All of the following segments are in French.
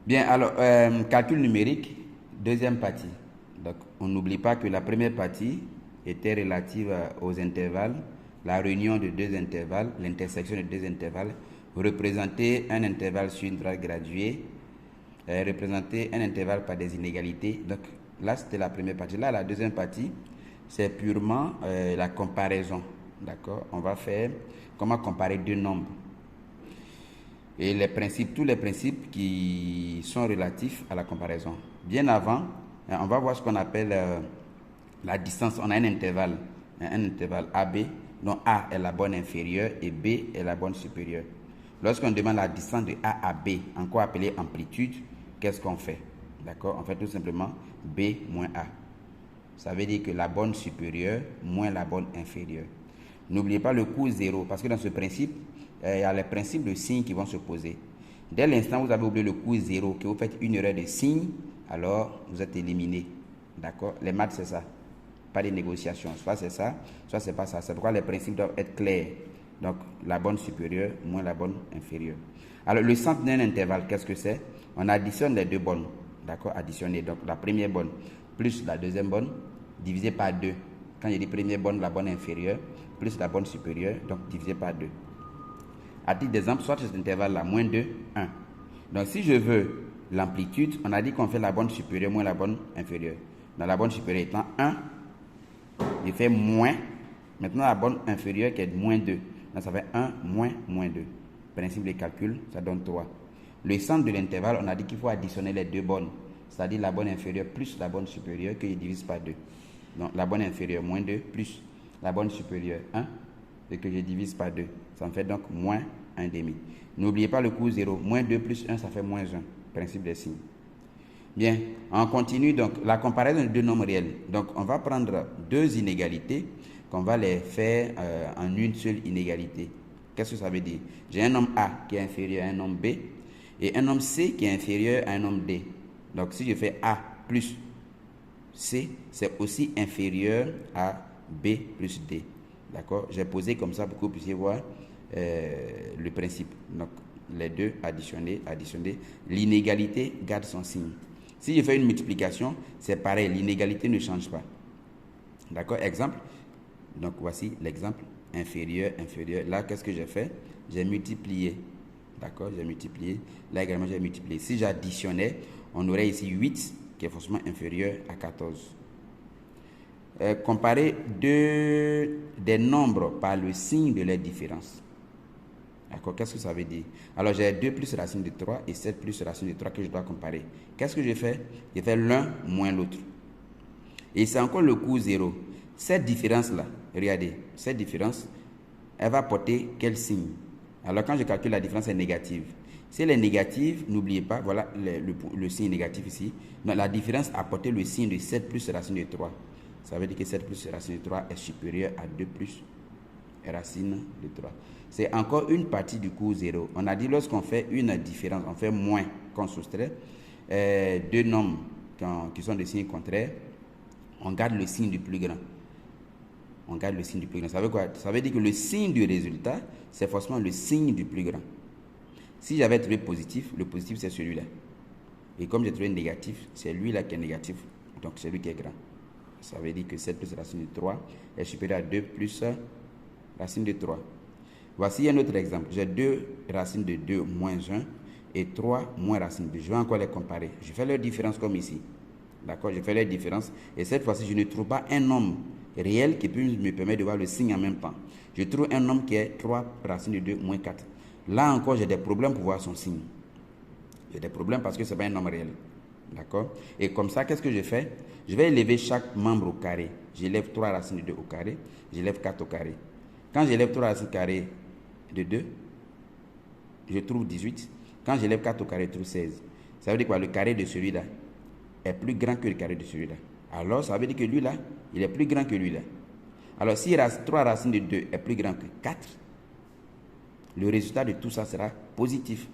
Bien, alors, calcul numérique, deuxième partie. Donc, on n'oublie pas que la première partie était relative aux intervalles, la réunion de deux intervalles, l'intersection de deux intervalles, représenter un intervalle sur une droite graduée, représenter un intervalle par des inégalités. Donc, là, c'était la première partie. Là, la deuxième partie, c'est purement la comparaison. D'accord? On va faire comment comparer deux nombres. Et les principes, tous les principes qui sont relatifs à la comparaison. Bien avant, on va voir ce qu'on appelle la distance. On a un intervalle AB, dont A est la borne inférieure et B est la borne supérieure. Lorsqu'on demande la distance de A à B, encore appelée amplitude, qu'est-ce qu'on fait? D'accord? On fait tout simplement B moins A. Ça veut dire que la borne supérieure moins la borne inférieure. N'oubliez pas le coût zéro, parce que dans ce principe, il y a les principes de signes qui vont se poser. Dès l'instant où vous avez oublié le coût zéro, que vous faites une erreur de signe, alors vous êtes éliminé. D'accord? Les maths, c'est ça. Pas de négociation. Soit c'est ça, soit c'est pas ça. C'est pourquoi les principes doivent être clairs. Donc, la borne supérieure moins la borne inférieure. Alors, le centre d'un intervalle, qu'est-ce que c'est? On additionne les deux bornes. D'accord? Additionner. Donc, la première borne plus la deuxième borne divisé par 2. Quand je dis première borne, la borne inférieure, plus la borne supérieure, donc divisé par 2. À titre d'exemple, soit cet intervalle-là, moins 2, 1. Donc, si je veux l'amplitude, on a dit qu'on fait la borne supérieure moins la borne inférieure. Dans la borne supérieure étant 1, je fais moins. Maintenant, la borne inférieure qui est moins 2. Donc, ça fait 1 moins 2. Principe de calcul, ça donne 3. Le centre de l'intervalle, on a dit qu'il faut additionner les deux bornes. C'est-à-dire la borne inférieure plus la borne supérieure que je divise par 2. Donc, la borne inférieure, moins 2, plus la borne supérieure, 1, et que je divise par 2. Ça me fait donc moins 1 demi. N'oubliez pas le coût 0. Moins 2 plus 1, ça fait moins 1. Principe des signes. Bien, on continue donc la comparaison de deux nombres réels. Donc, on va prendre deux inégalités qu'on va les faire en une seule inégalité. Qu'est-ce que ça veut dire? J'ai un nombre A qui est inférieur à un nombre B et un nombre C qui est inférieur à un nombre D. Donc, si je fais A plus C, c'est aussi inférieur à B plus D. D'accord? J'ai posé comme ça pour que vous puissiez voir le principe. Donc, les deux additionnés. L'inégalité garde son signe. Si je fais une multiplication, c'est pareil. L'inégalité ne change pas. D'accord? Exemple. Donc, voici l'exemple. Inférieur. Là, qu'est-ce que j'ai fait? J'ai multiplié. D'accord? J'ai multiplié. Là également, j'ai multiplié. Si j'additionnais, on aurait ici 8 qui est forcément inférieur à 14. Comparer des nombres par le signe de leur différence. D'accord? Qu'est-ce que ça veut dire? Alors, j'ai 2 plus racine de 3 et 7 plus racine de 3 que je dois comparer. Qu'est-ce que j'ai fait? J'ai fait l'un moins l'autre. Et c'est encore le coût 0. Cette différence-là, regardez, cette différence, elle va porter quel signe? Alors, quand je calcule la différence, elle est négative. Si elle est négative, n'oubliez pas, voilà le signe négatif ici. Donc, la différence a porté le signe de 7 plus racine de 3. Ça veut dire que 7 plus racine de 3 est supérieur à 2 plus racine de 3. C'est encore une partie du coût 0. On a dit lorsqu'on fait une différence, on fait moins qu'on soustrait deux nombres qui sont des signes contraires, on garde le signe du plus grand. On garde le signe du plus grand. Ça veut quoi? Ça veut dire que le signe du résultat, c'est forcément le signe du plus grand. Si j'avais trouvé positif, le positif c'est celui-là. Et comme j'ai trouvé négatif, c'est lui-là qui est négatif. Donc c'est lui qui est grand. Ça veut dire que 7 plus racine de 3 est supérieur à 2 plus racine de 3. Voici un autre exemple. J'ai 2 racines de 2 moins 1 et 3 moins racine de 2. Je vais encore les comparer. Je fais leur différence comme ici. D'accord? Je fais leur différence. Et cette fois-ci, je ne trouve pas un nombre réel qui peut me permettre de voir le signe en même temps. Je trouve un nombre qui est 3 racine de 2 moins 4. Là encore, j'ai des problèmes pour voir son signe. J'ai des problèmes parce que ce n'est pas un nombre réel. D'accord? Et comme ça, qu'est-ce que je fais? Je vais élever chaque membre au carré. J'élève 3 racines de 2 au carré. J'élève 4 au carré. Quand j'élève 3 racines carrées de 2, je trouve 18. Quand j'élève 4 au carré, je trouve 16. Ça veut dire quoi? Le carré de celui-là est plus grand que le carré de celui-là. Alors, ça veut dire que lui-là, il est plus grand que lui-là. Alors, si 3 racines de 2 est plus grand que 4, le résultat de tout ça sera positif.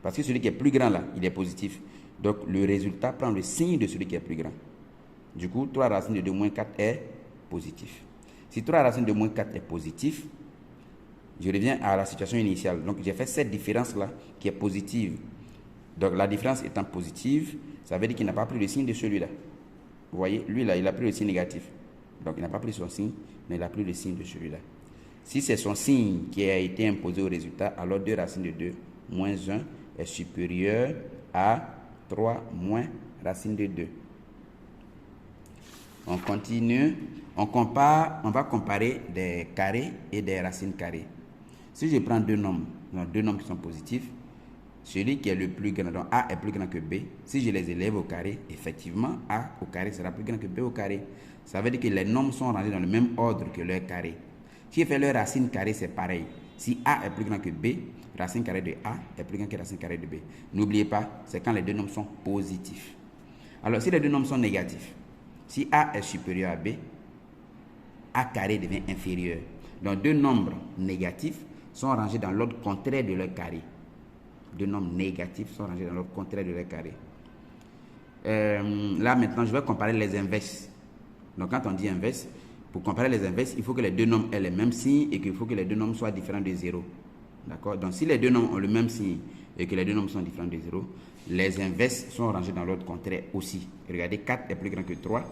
Parce que celui qui est plus grand là, il est positif. Donc, le résultat prend le signe de celui qui est plus grand. Du coup, 3 racines de 2 moins 4 est positif. Si 3 racines de moins 4 est positif, je reviens à la situation initiale. Donc, j'ai fait cette différence-là qui est positive. Donc la différence étant positive, ça veut dire qu'il n'a pas pris le signe de celui-là. Vous voyez, lui là, il a pris le signe négatif. Donc il n'a pas pris son signe, mais il a pris le signe de celui-là. Si c'est son signe qui a été imposé au résultat, alors 2 racine de 2 moins 1 est supérieur à 3 moins racine de 2. On continue. On va comparer des carrés et des racines carrées. Si je prends deux nombres qui sont positifs, celui qui est le plus grand, donc A est plus grand que B, si je les élève au carré, effectivement, A au carré sera plus grand que B au carré. Ça veut dire que les nombres sont rangés dans le même ordre que leur carré. Si je fais leur racine carrée, c'est pareil. Si A est plus grand que B, racine carrée de A est plus grand que racine carrée de B. N'oubliez pas, c'est quand les deux nombres sont positifs. Alors, si les deux nombres sont négatifs, si A est supérieur à B, A carré devient inférieur. Donc, deux nombres négatifs sont rangés dans l'ordre contraire de leur carré. Deux nombres négatifs sont rangés dans l'ordre contraire de leur carré. Là, maintenant, je vais comparer les inverses. Donc, quand on dit inverse, pour comparer les inverses, il faut que les deux nombres aient le même signe et qu'il faut que les deux nombres soient différents de 0. D'accord? Donc, si les deux nombres ont le même signe et que les deux nombres sont différents de 0, les inverses sont rangés dans l'ordre contraire aussi. Regardez, 4 est plus grand que 3,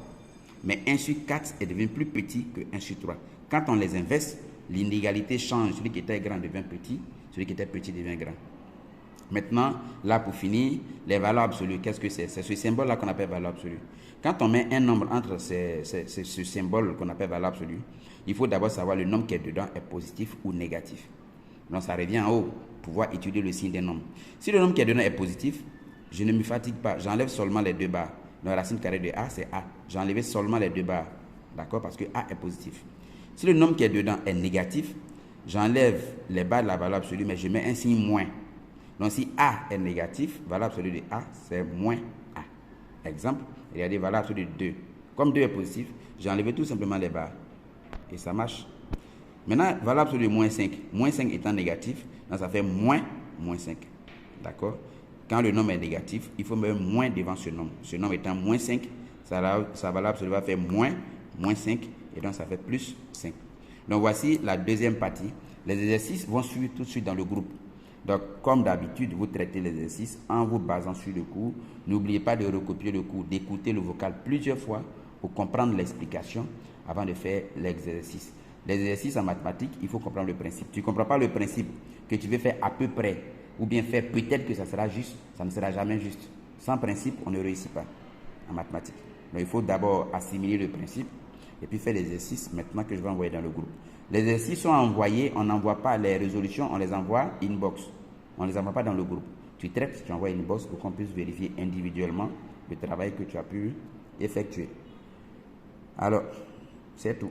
mais 1 sur 4 est devenu plus petit que 1 sur 3. Quand on les inverse, l'inégalité change. Celui qui était grand devient petit, celui qui était petit devient grand. Maintenant, là pour finir, les valeurs absolues, qu'est-ce que c'est? C'est ce symbole-là qu'on appelle valeur absolue. Quand on met un nombre entre ce symbole qu'on appelle valeur absolue, il faut d'abord savoir le nombre qui est dedans est positif ou négatif. Donc ça revient en haut, pouvoir étudier le signe des nombres. Si le nombre qui est dedans est positif, je ne me fatigue pas, j'enlève seulement les deux barres. Donc la racine carrée de A, c'est A. J'ai enlevé seulement les deux barres, d'accord, parce que A est positif. Si le nombre qui est dedans est négatif, j'enlève les barres de la valeur absolue, mais je mets un signe moins. Donc si A est négatif, valeur absolue de A, c'est moins A. Exemple, regardez, valeur absolue de 2. Comme 2 est positif, j'ai enlevé tout simplement les barres. Et ça marche. Maintenant, valeur absolue de moins 5. Moins 5 étant négatif, donc ça fait moins 5. D'accord? Quand le nombre est négatif, il faut mettre moins devant ce nombre. Ce nombre étant moins 5, sa valeur absolue va faire moins 5, et donc ça fait plus 5. Donc voici la deuxième partie. Les exercices vont suivre tout de suite dans le groupe. Donc, comme d'habitude, vous traitez l'exercice en vous basant sur le cours. N'oubliez pas de recopier le cours, d'écouter le vocal plusieurs fois pour comprendre l'explication avant de faire l'exercice. L'exercice en mathématiques, il faut comprendre le principe. Tu ne comprends pas le principe que tu veux faire à peu près ou bien faire peut-être que ça sera juste, ça ne sera jamais juste. Sans principe, on ne réussit pas en mathématiques. Donc, il faut d'abord assimiler le principe et puis faire l'exercice maintenant que je vais envoyer dans le groupe. Les exercices sont envoyés, on n'envoie pas les résolutions, on les envoie inbox. On ne les envoie pas dans le groupe. Tu traites, tu envoies inbox pour qu'on puisse vérifier individuellement le travail que tu as pu effectuer. Alors, c'est tout.